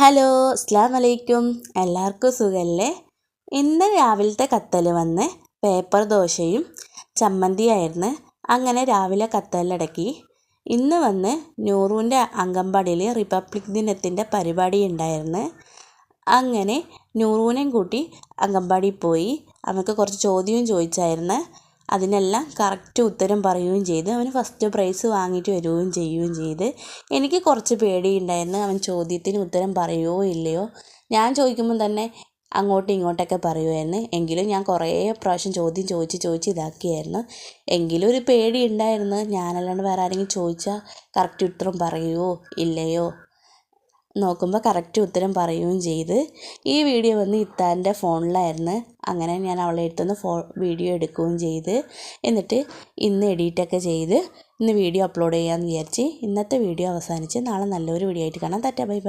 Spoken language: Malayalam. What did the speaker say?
ഹലോ, അസ്സലാമു അലൈക്കും. എല്ലാവർക്കും സുഖമല്ലേ? ഇന്ന് രാവിലത്തെ കത്തൽ വന്ന് പേപ്പർ ദോശയും ചമ്മന്തിയായിരുന്നു. അങ്ങനെ രാവിലെ കത്തലടക്കി. ഇന്ന് വന്ന് നൂറുവിൻ്റെ അംഗൻവാടിയിൽ റിപ്പബ്ലിക് ദിനത്തിൻ്റെ പരിപാടി ഉണ്ടായിരുന്നു. അങ്ങനെ നൂറുവിനെയും കൂട്ടി അംഗൻവാടിയിൽ പോയി. അവൾക്ക് കുറച്ച് ചോദ്യവും ചോദിച്ചായിരുന്നു. അതിനെല്ലാം കറക്റ്റ് ഉത്തരം പറയുകയും ചെയ്ത് അവന് ഫസ്റ്റ് പ്രൈസ് വാങ്ങിയിട്ട് വരികയും ചെയ്യുകയും ചെയ്ത്. എനിക്ക് കുറച്ച് പേടിയുണ്ടായിരുന്നു അവൻ ചോദ്യത്തിന് ഉത്തരം പറയുമോ ഇല്ലയോ. ഞാൻ ചോദിക്കുമ്പം തന്നെ അങ്ങോട്ടും ഇങ്ങോട്ടൊക്കെ പറയുമായിരുന്നു. എങ്കിലും ഞാൻ കുറേ പ്രാവശ്യം ചോദ്യം ചോദിച്ച് ഇതാക്കിയായിരുന്നു. എങ്കിലും ഒരു പേടി ഉണ്ടായിരുന്നു. ഞാനല്ലാണ്ട് വേറെ ആരെങ്കിലും ചോദിച്ചാൽ കറക്റ്റ് ഉത്തരം പറയുമോ ഇല്ലയോ. നോക്കുമ്പോൾ കറക്റ്റ് ഉത്തരം പറയുകയും ചെയ്ത്. ഈ വീഡിയോ വന്ന് ഇത്താൻ്റെ ഫോണിലായിരുന്നു. അങ്ങനെ ഞാൻ അവളെ അടുത്തുനിന്ന് വീഡിയോ എടുക്കുകയും ചെയ്ത്. എന്നിട്ട് ഇന്ന് എഡിറ്റൊക്കെ ചെയ്ത് ഇന്ന് വീഡിയോ അപ്ലോഡ് ചെയ്യാമെന്ന് വിചാരിച്ച്. ഇന്നത്തെ വീഡിയോ അവസാനിച്ച് നാളെ നല്ലൊരു വീഡിയോ ആയിട്ട് കാണാം. Tata, bye bye.